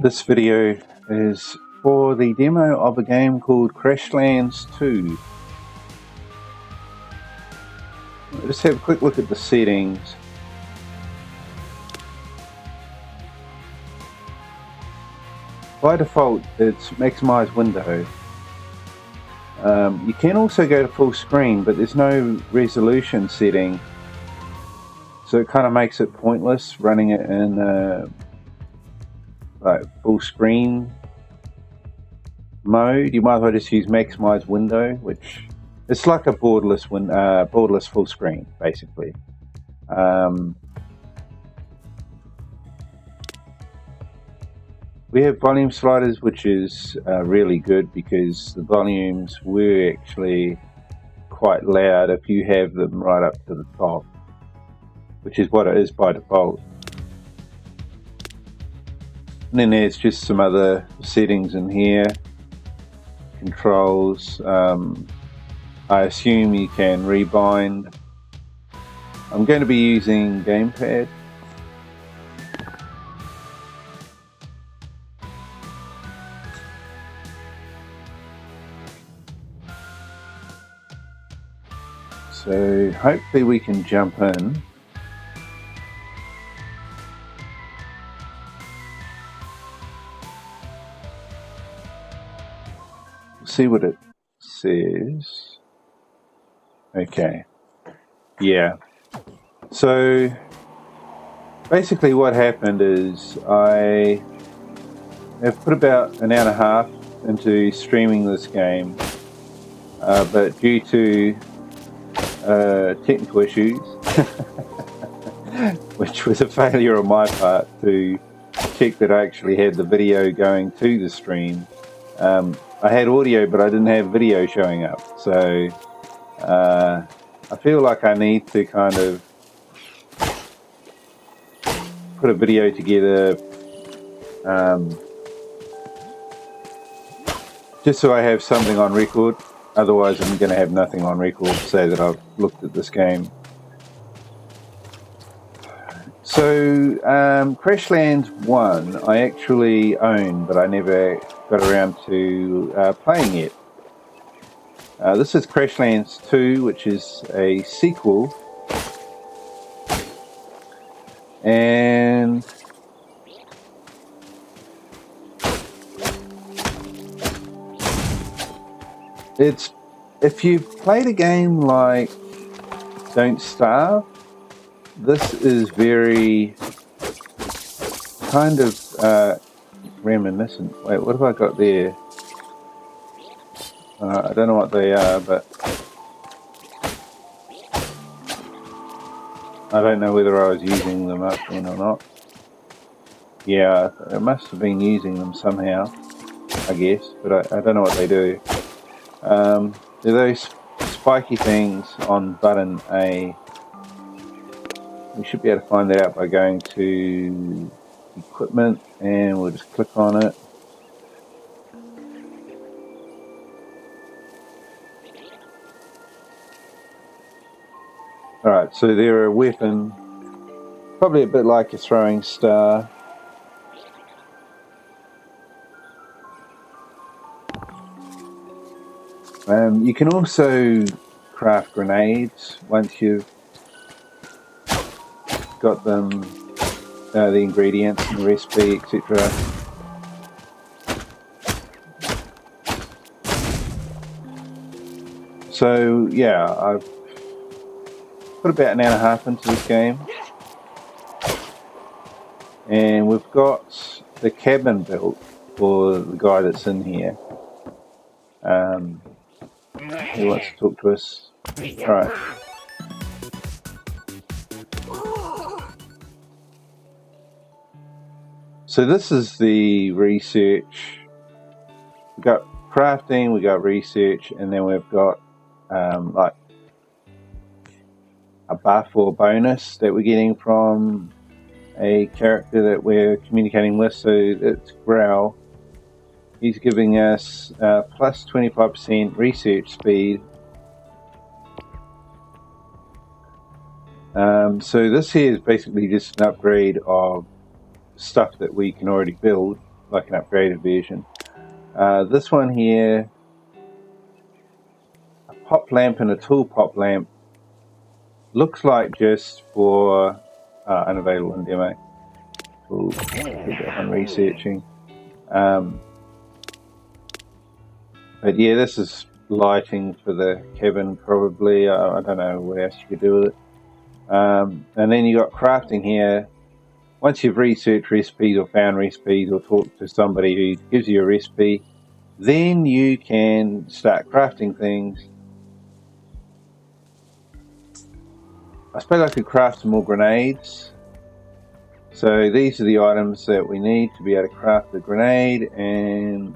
This video is for the demo of a game called Crashlands 2. Let's have a quick look at the settings. By default, it's maximize window. You can also go to full screen, but there's no resolution setting, so it kind of makes it pointless running it in like full screen mode. You might as well just use maximize window, which it's like a borderless full screen basically. We have volume sliders, which is really good because the volumes were actually quite loud if you have them right up to the top, which is what it is by default. And then there's just some other settings in here, controls. I assume you can rebind. I'm going to be using gamepad. So hopefully we can jump in. See what it says. Okay. Yeah. So basically what happened is I have put about an hour and a half into streaming this game, but due to technical issues, which was a failure on my part to check that I actually had the video going to the stream. I had audio, but I didn't have video showing up. So I feel like I need to kind of put a video together just so I have something on record. Otherwise, I'm going to have nothing on record to say that I've looked at this game. So, Crashlands 1 I actually own, but I never got around to playing it. This is Crashlands 2, which is a sequel. And it's, if you've played a game like Don't Starve, this is very kind of reminiscent. Wait, what have I got there? I don't know what they are, but I don't know whether I was using them up then or not. Yeah, I must have been using them somehow, I guess, but I don't know what they do. They're those spiky things on button A. We should be able to find that out by going to equipment, and we'll just click on it. Alright, so they're a weapon, probably a bit like a throwing star. You can also craft grenades once you've got them, the ingredients and the recipe, etc. So yeah, I've put about an hour and a half into this game, and we've got the cabin built for the guy that's in here. He wants to talk to us. Alright. So this is the research. We've got crafting, we've got research, and then we've got like a buff or bonus that we're getting from a character that we're communicating with. So it's Growl. He's giving us plus 25% research speed. So this here is basically just an upgrade of stuff that we can already build, like an upgraded version. This one here, a pop lamp and a tool pop lamp, looks like just for unavailable in demo. We'll get that one researching. But yeah, this is lighting for the cabin probably. I don't know what else you could do with it. And then you got crafting here. Once you've researched recipes or found recipes or talked to somebody who gives you a recipe, then you can start crafting things. I suppose I could craft some more grenades. So these are the items that we need to be able to craft the grenade, and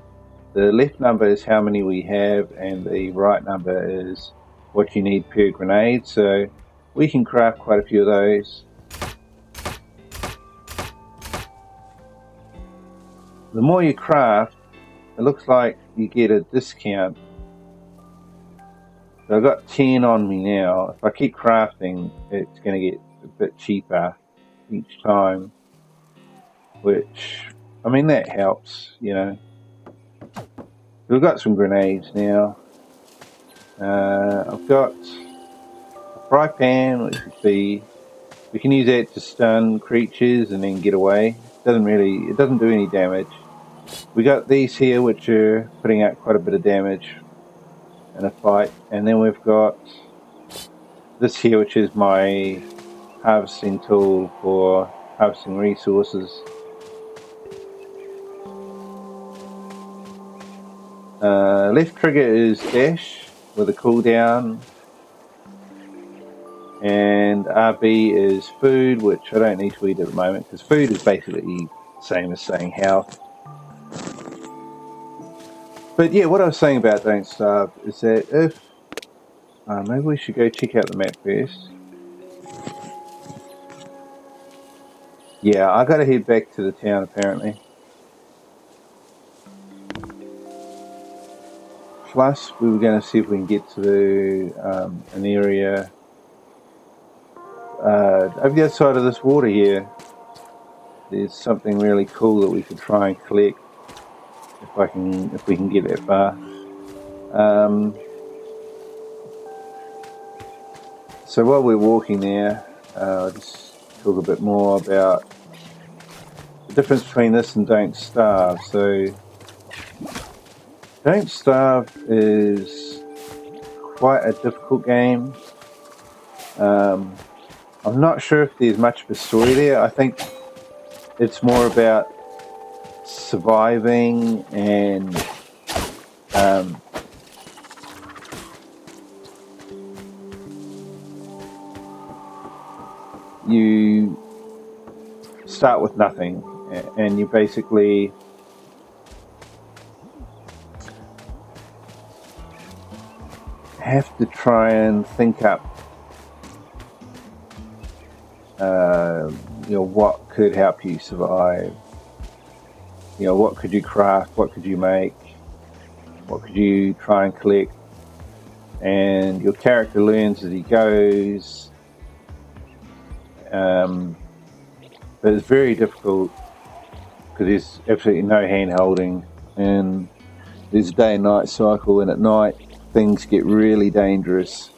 the left number is how many we have, and the right number is what you need per grenade. So we can craft quite a few of those. The more you craft, it looks like you get a discount. So I've got 10 on me now. If I keep crafting, it's going to get a bit cheaper each time, which, I mean, that helps, you know. We've got some grenades now. I've got a fry pan, which is we can use that to stun creatures and then get away. It doesn't do any damage. We got these here, which are putting out quite a bit of damage in a fight, and then we've got this here, which is my harvesting tool for harvesting resources. Left trigger is dash with a cooldown, and RB is food, which I don't need to eat at the moment because food is basically the same as saying health. But yeah, what I was saying about don't starve is that if maybe we should go check out the map first. Yeah, I gotta head back to the town apparently. Plus, we were going to see if we can get to an area over the other side of this water here. There's something really cool that we could try and collect if we can get that far. So while we're walking there, I'll just talk a bit more about the difference between this and Don't Starve. So Don't Starve is quite a difficult game. I'm not sure if there's much of a story there. I think it's more about surviving and you start with nothing and you basically have to try and think up what could help you survive. What could you craft, what could you make, what could you try and collect, and your character learns as he goes. But it's very difficult because there's absolutely no hand holding, and there's a day and night cycle, and at night things get really dangerous.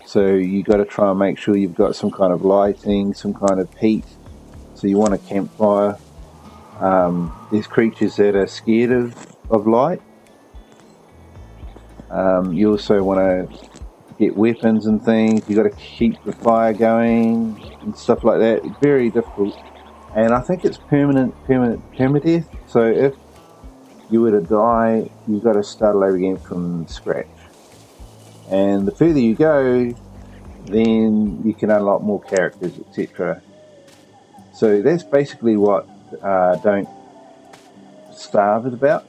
So you got to try and make sure you've got some kind of lighting, some kind of heat. So you want a campfire. There's creatures that are scared of light. You also want to get weapons and things. You got to keep the fire going and stuff like that. It's very difficult, and I think it's permadeath. So if you were to die, you've got to start all over again from scratch. And the further you go, then you can unlock more characters, etc. So that's basically what Don't Starve is about.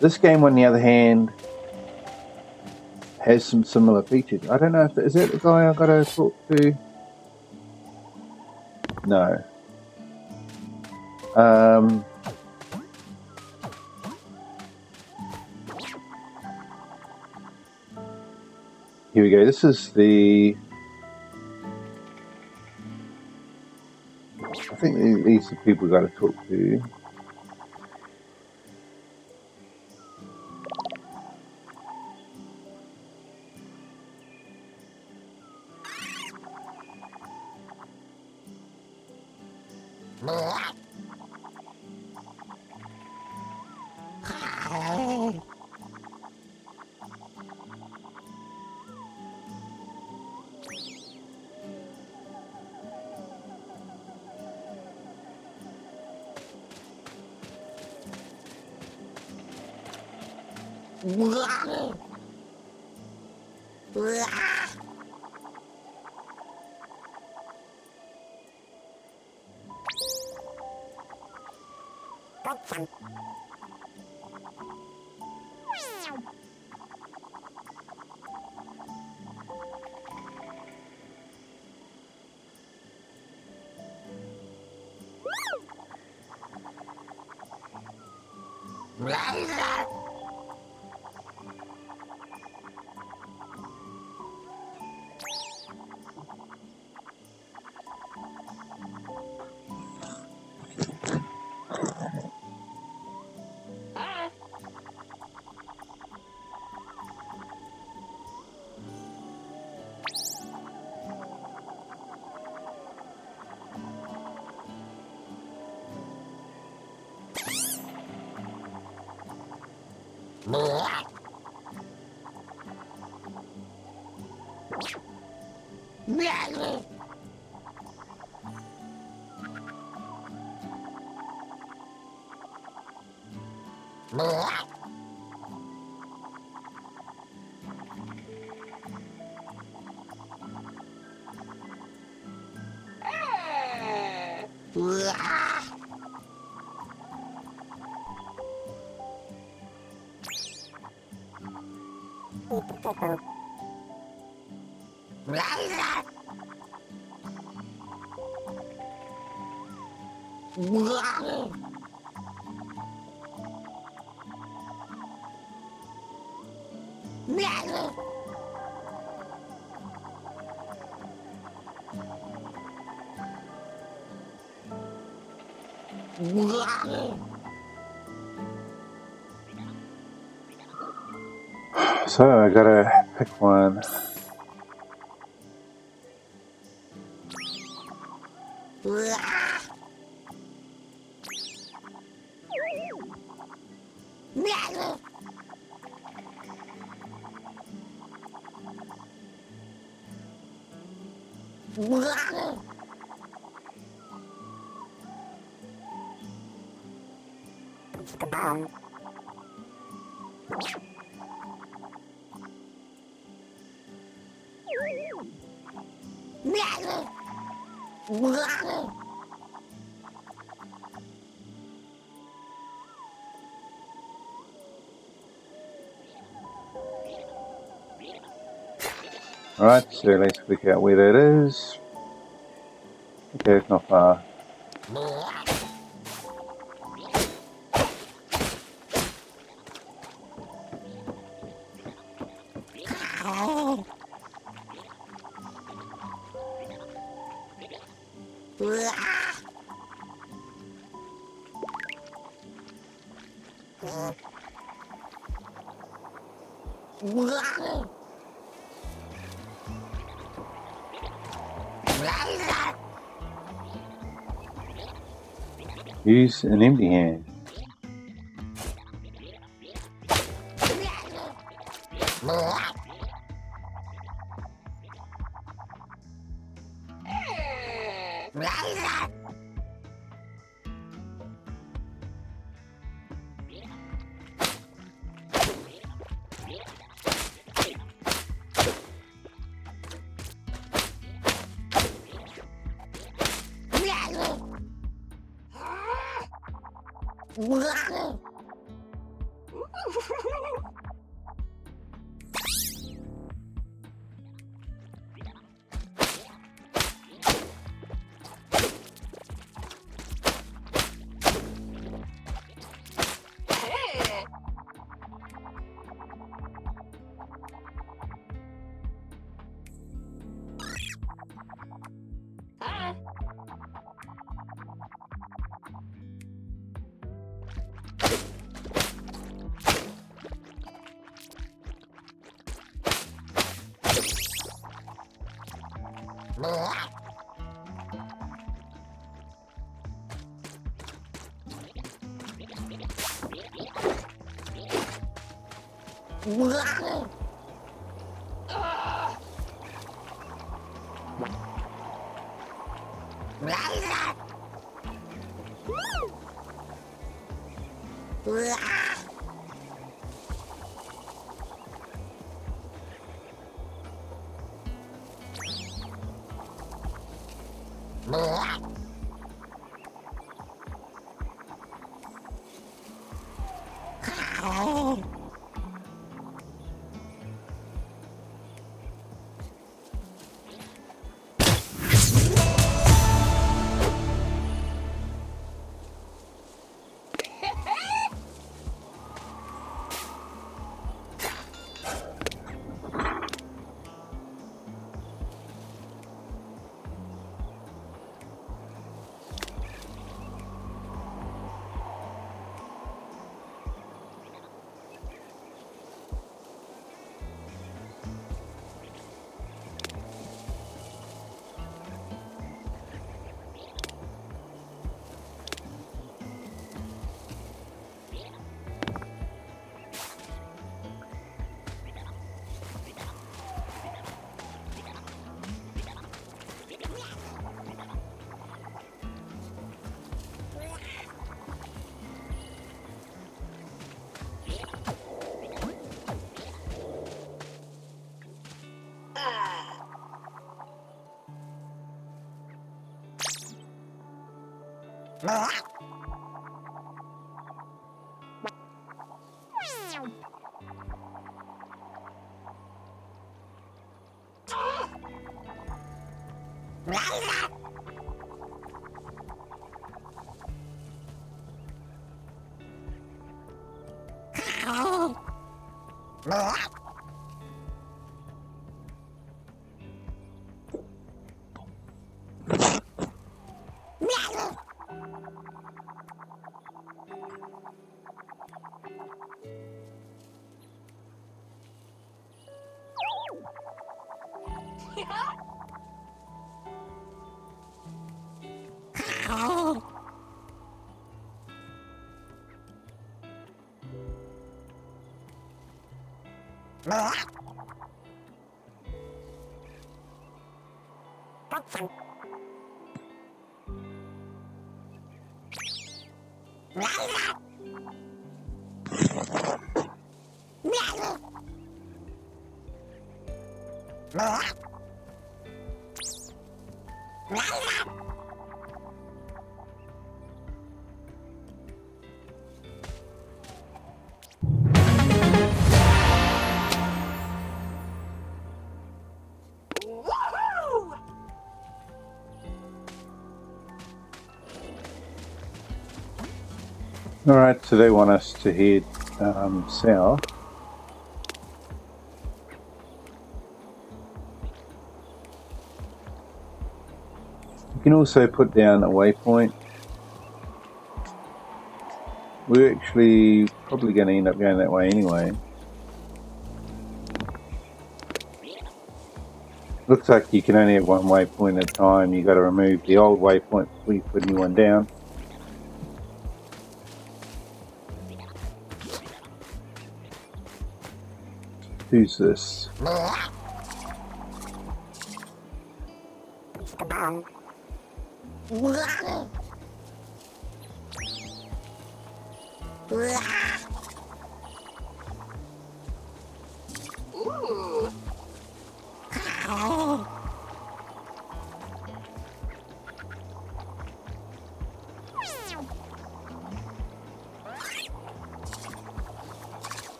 This game, on the other hand, has some similar features. I don't know if is that the guy I got to talk to. No. Here we go. This is the. I think these are the people we got to talk to. So I gotta pick one. Alright, so let's work out where that is. Okay, it's not far. Use an empty hand. Alright, so they want us to head south. You can also put down a waypoint. We're actually probably going to end up going that way anyway. Looks like you can only have one waypoint at a time. You've got to remove the old waypoint before you put a new one down. Who's this?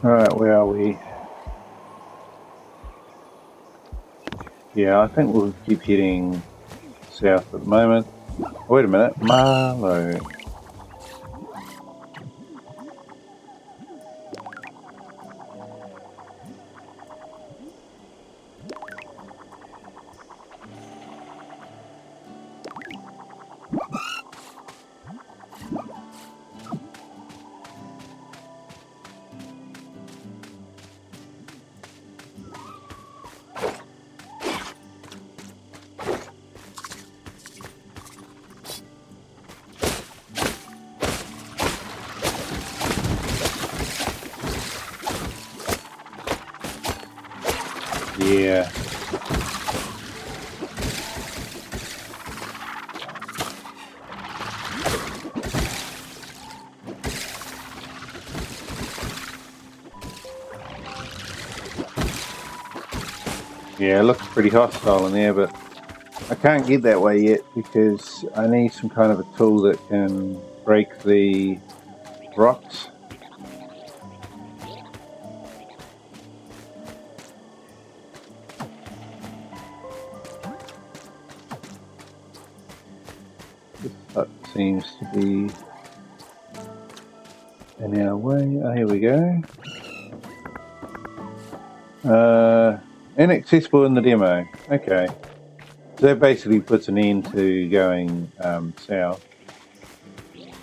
Alright, where are we? Yeah, I think we'll keep heading south at the moment. Wait a minute, Marlow. Yeah. Yeah, it looks pretty hostile in there, but I can't get that way yet because I need some kind of a tool that can break the rocks. This hut seems to be in our way. Oh, here we go. Inaccessible in the demo. Okay. So that basically puts an end to going south.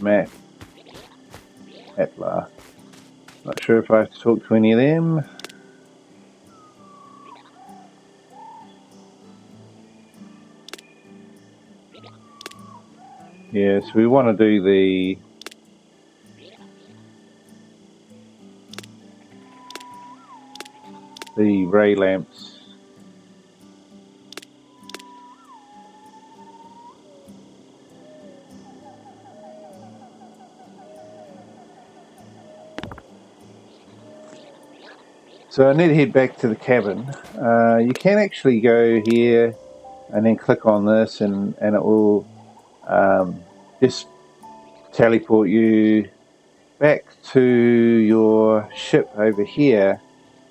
Map. Atla. Not sure if I have to talk to any of them. Yeah, so we want to do the ray lamps. So I need to head back to the cabin. You can actually go here and then click on this and it will just teleport you back to your ship over here,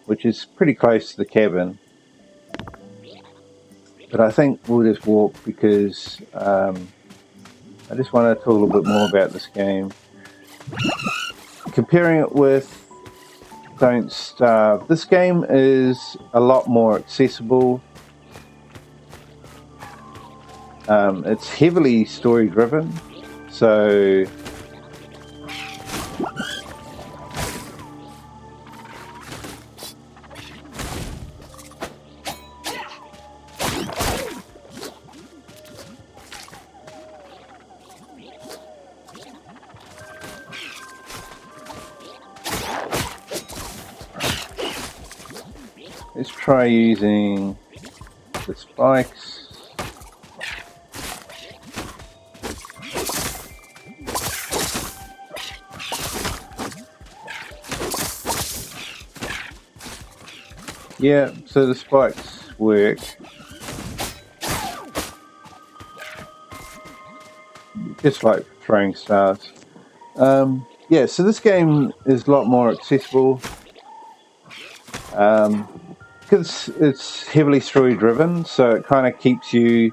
which is pretty close to the cabin. But I think we'll just walk because I just want to talk a little bit more about this game. Comparing it with Don't Starve, this game is a lot more accessible. It's heavily story driven, so let's try using the spikes. Yeah, so the spikes work. Just like throwing stars. Yeah, so this game is a lot more accessible. Because it's heavily story driven, so it kind of keeps you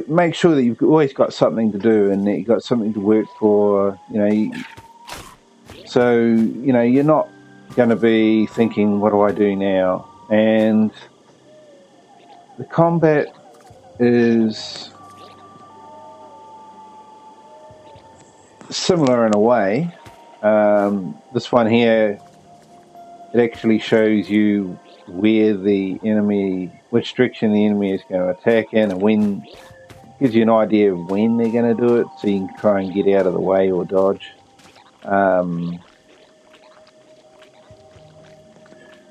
make sure that you've always got something to do and that you've got something to work for. So you're not going to be thinking, what do I do now? And the combat is similar in a way. This one here, it actually shows you where the enemy, which direction the enemy is going to attack in, and when, gives you an idea of when they're going to do it, so you can try and get out of the way or dodge.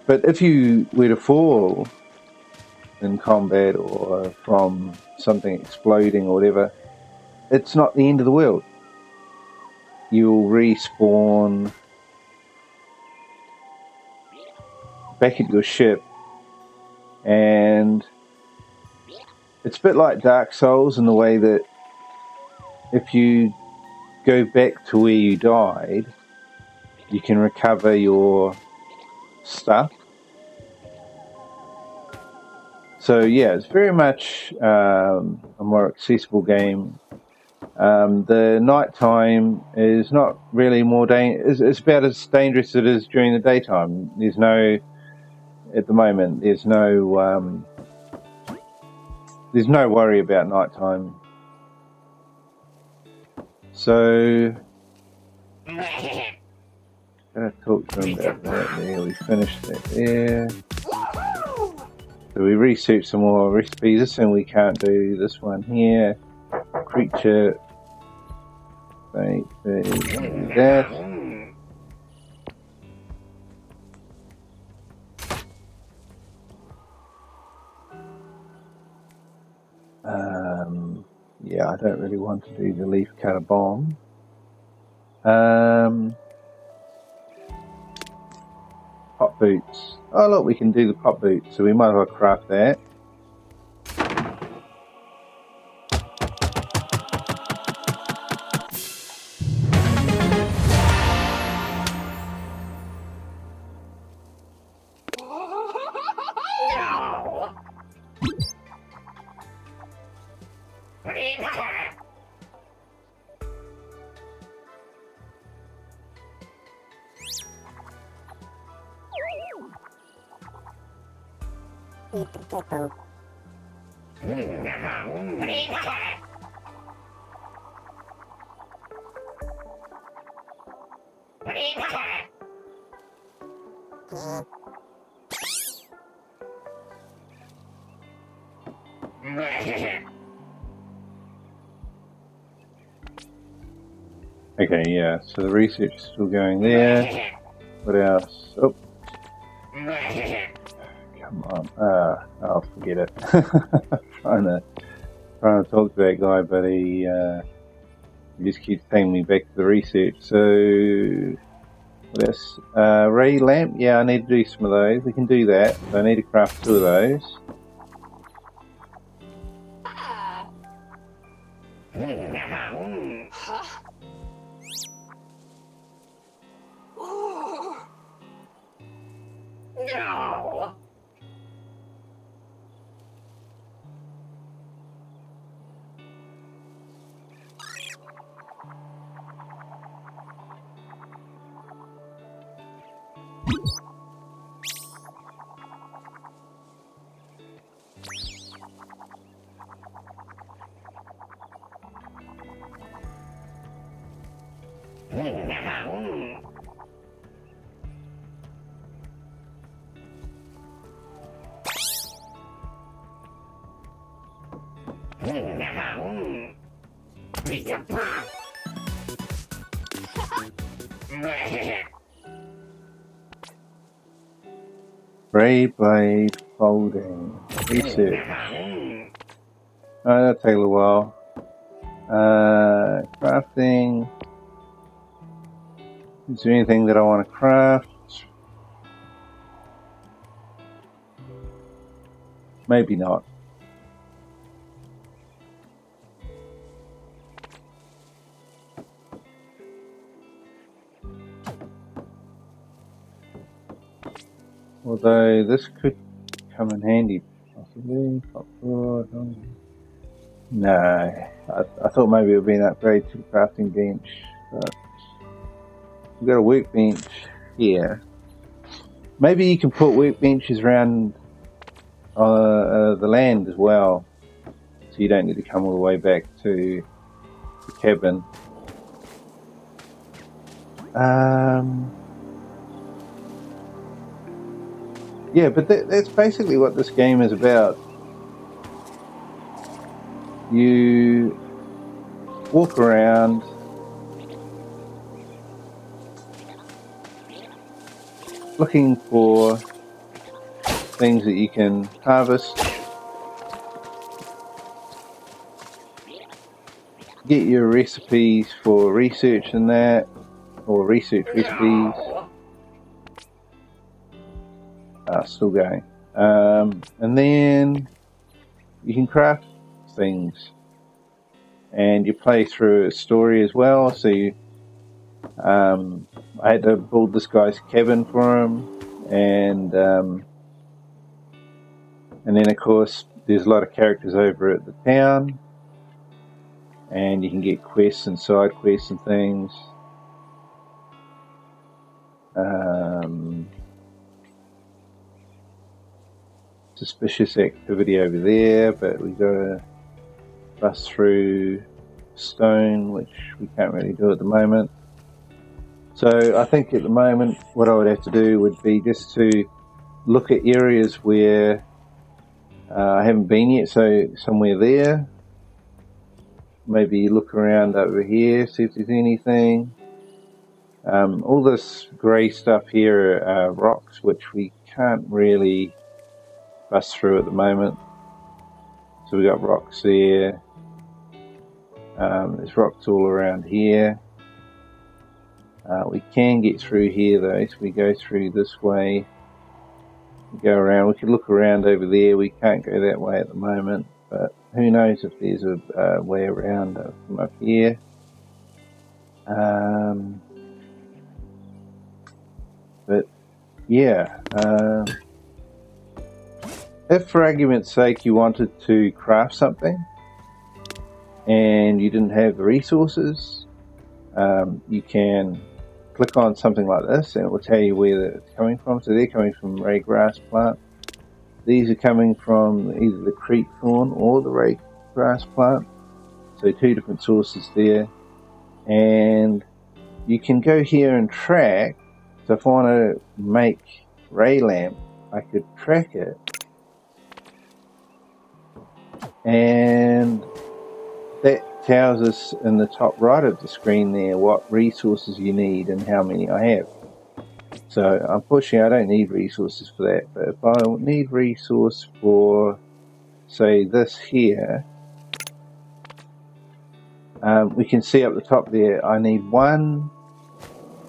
But if you were to fall in combat or from something exploding or whatever, it's not the end of the world. You'll respawn back at your ship, and it's a bit like Dark Souls in the way that if you go back to where you died, you can recover your stuff. So yeah, it's very much a more accessible game. The nighttime is not really more it's about as dangerous as it is during the daytime. There's no, at the moment, there's no worry about nighttime. So gotta talk to him about that there. We finished that there. So we researched some more recipes. This one we can't do. This one here. Creature. Right, do that. Yeah, I don't really want to do the leaf cutter bomb. Pop boots. Oh look, we can do the pop boots, so we might as well craft that. Okay, yeah, so the research is still going there. What else? Oh. Come on. I'll forget it. trying to talk to that guy, but he just keeps taking me back to the research. So, what else? Ray lamp? Yeah, I need to do some of those. We can do that. So I need to craft 2 of those. Ray blade folding. Research. Oh, that'll take a little while. Crafting. Is there anything that I want to craft? Maybe not. Although this could come in handy, possibly. No, I thought maybe it would be an upgrade to the crafting bench, but we've got a workbench here. Maybe you can put workbenches around the land as well, so you don't need to come all the way back to the cabin. Yeah, but that's basically what this game is about. You walk around looking for things that you can harvest, get your recipes for research and that, or research recipes. Still going. And then you can craft things, and you play through a story as well. So I had to build this guy's cabin for him, and then of course there's a lot of characters over at the town, and you can get quests and side quests and things. Suspicious activity over there, but we gotta bust through stone, which we can't really do at the moment. So I think at the moment what I would have to do would be just to look at areas where I haven't been yet, so somewhere there. Maybe look around over here, see if there's anything. All this grey stuff here are rocks, which we can't really bust through at the moment. So we got rocks there. There's rocks all around here. We can get through here though, so we go through this way. We go around. We could look around over there. We can't go that way at the moment, but who knows if there's a way around from up here. But yeah, if for argument's sake you wanted to craft something and you didn't have the resources, you can click on something like this and it will tell you where it's coming from. So they're coming from ray grass plant. These are coming from either the creek thorn or the ray grass plant. So two different sources there. And you can go here and track. So if I want to make ray lamp, I could track it. And that tells us in the top right of the screen there what resources you need and how many I have. So unfortunately I don't need resources for that, but if I need resource for say this here, we can see up the top there I need one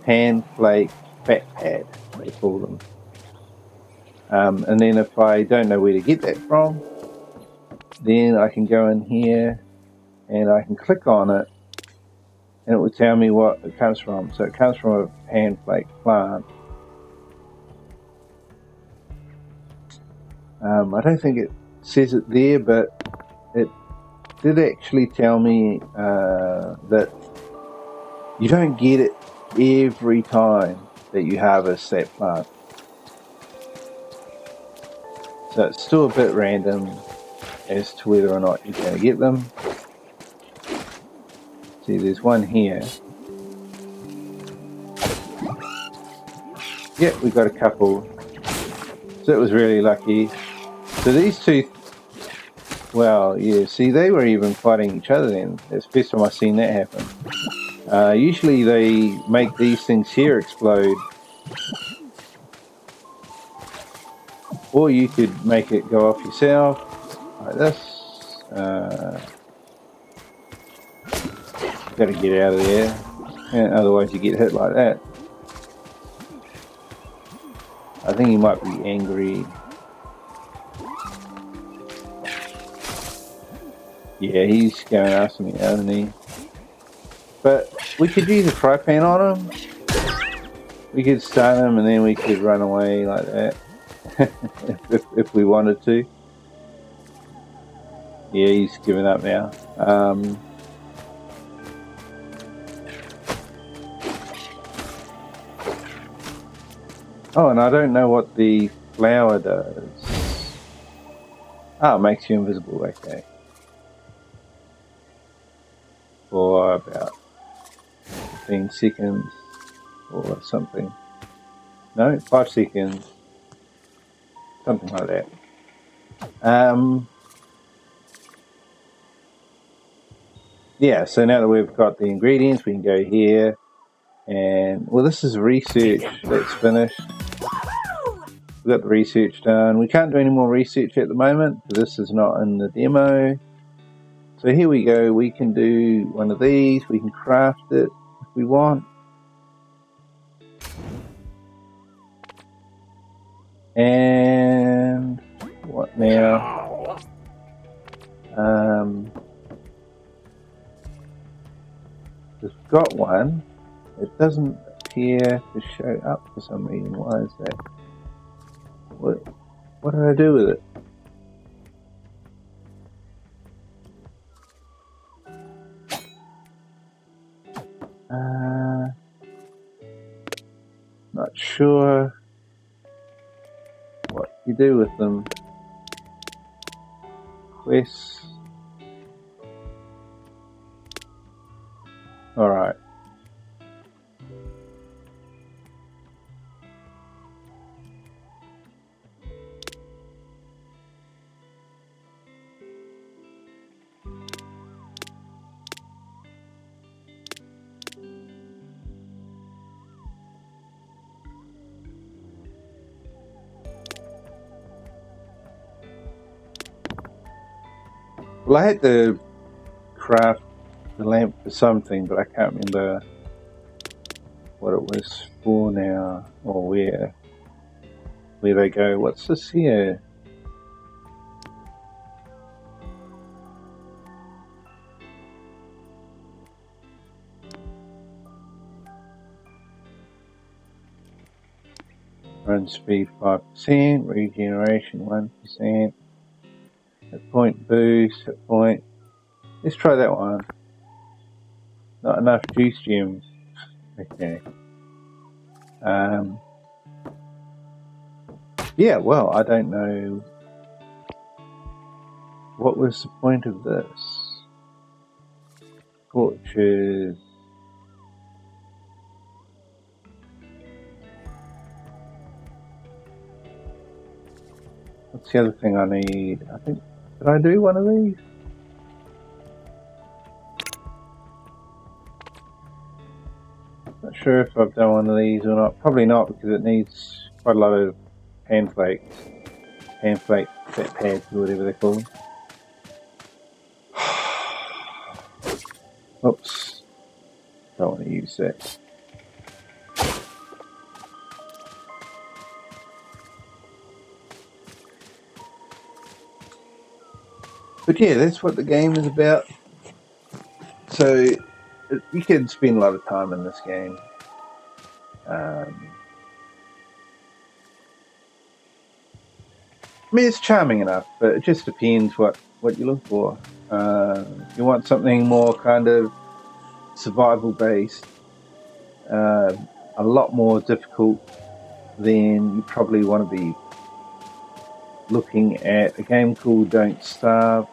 pan flake fat pad, they call them. And then if I don't know where to get that from, then I can go in here and I can click on it and it will tell me what it comes from. So it comes from a pan flake plant. I don't think it says it there, but it did actually tell me that you don't get it every time that you harvest that plant. So it's still a bit random as to whether or not you're going to get them. See, there's one here. Yeah, we got a couple. So it was really lucky. So these two, well, yeah, see, they were even fighting each other then. That's the first time I've seen that happen. Usually they make these things here explode. Or you could make it go off yourself, like this. Got to get out of there, and otherwise you get hit like that. I think he might be angry. Yeah, he's going after me, isn't he? But we could use a fry pan on him. We could stun him and then we could run away like that. if we wanted to. Yeah, he's given up now. Oh, and I don't know what the flower does. Oh, it makes you invisible, okay. For about 15 seconds or something. No, 5 seconds. something like that. Yeah, so now that we've got the ingredients, we can go here and, well, this is research that's finished. We've got the research done. We can't do any more research at the moment, so this is not in the demo. So here we go, we can do one of these, we can craft it if we want. And what now? We've got one. It doesn't appear to show up for some reason. Why is that? What did I do with it? Not sure what you do with them. Quests. Alright. Well, I had to craft the lamp for something, but I can't remember what it was for now, or where they go. What's this here? Run speed 5%, regeneration 1%, hit point boost, hit point. Let's try that one. Not enough juice gems. Okay. Yeah, well, I don't know. What was the point of this? Torches. What's the other thing I need? I think, did I do one of these? Not sure if I've done one of these or not. Probably not, because it needs quite a lot of panflake fat pads or whatever they call them. Oops, don't want to use that. But yeah, that's what the game is about. So you can spend a lot of time in this game. I mean, it's charming enough, but it just depends what you look for. If you want something more kind of survival based, a lot more difficult, then you probably want to be looking at a game called Don't Starve.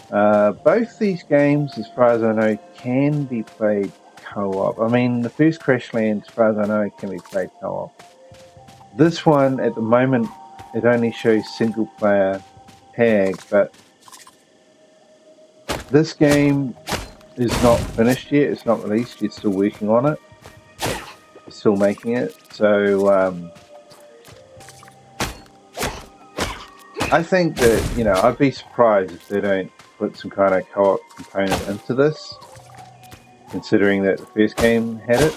Both these games, as far as I know, can be played co-op. I mean, the first Crashlands, as far as I know, can be played co-op. This one, at the moment, it only shows single player tag, but this game is not finished yet. It's not released. You're still working on it. You're still making it. So I think that, you know, I'd be surprised if they don't put some kind of co-op component into this, considering that the first game had it.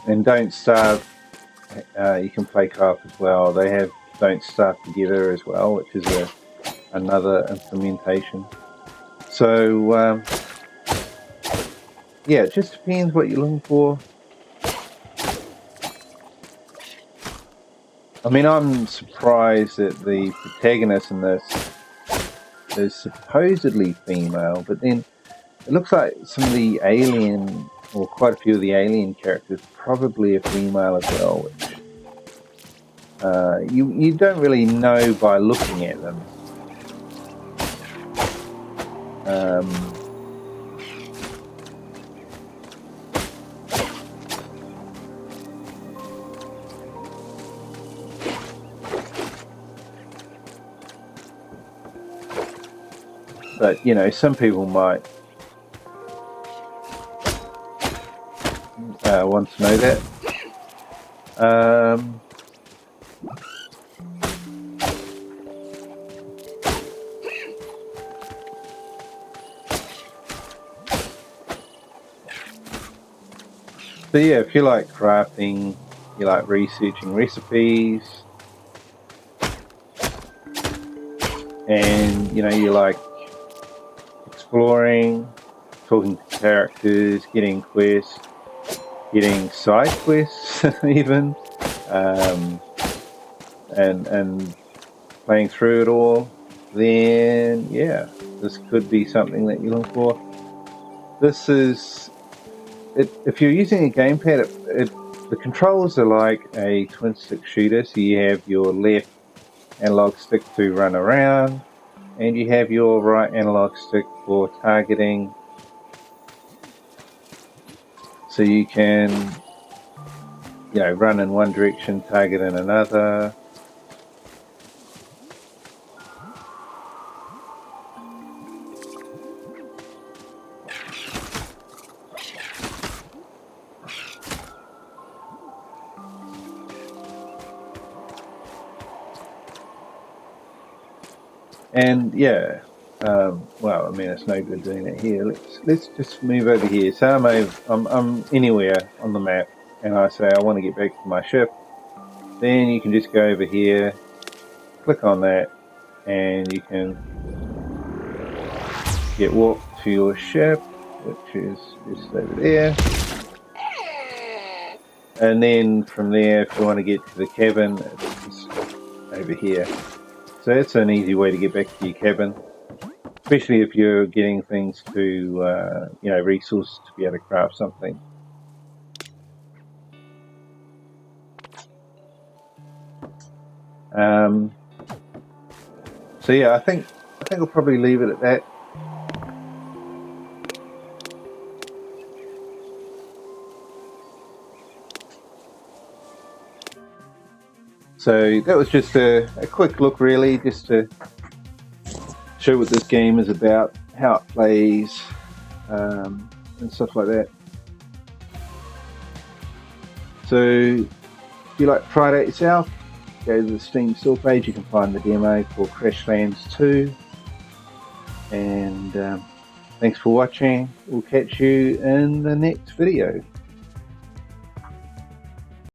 And Don't Starve, you can play co-op as well. They have Don't Starve Together as well, which is another implementation. So yeah, it just depends what you're looking for. I mean, I'm surprised that the protagonist in this is supposedly female, but then it looks like some of the alien, or quite a few of the alien characters, probably a female as well, which you don't really know by looking at them. But you know, some people might want to know that. So yeah, if you like crafting, you like researching recipes, and you know, you like exploring, talking to characters, getting quests, getting side quests even, and playing through it all, then yeah, this could be something that you're looking for. This is it. If you're using a gamepad, the controls are like a twin stick shooter. So you have your left analog stick to run around, and you have your right analog stick for targeting. So you can, you know, run in one direction, target in another. And yeah, well, I mean, it's no good doing it here. Let's just move over here. So I'm anywhere on the map, and I say I want to get back to my ship. Then you can just go over here, click on that, and you can get warped to your ship, which is just over there. And then from there, if you want to get to the cabin, it's over here. So it's an easy way to get back to your cabin, especially if you're getting things to, you know, resources to be able to craft something. So yeah, I think I'll probably leave it at that. So that was just a quick look, really, just to show what this game is about, how it plays, and stuff like that. So if you like to try it out yourself, go to the Steam store page. You can find the demo for Crashlands 2. And thanks for watching. We'll catch you in the next video.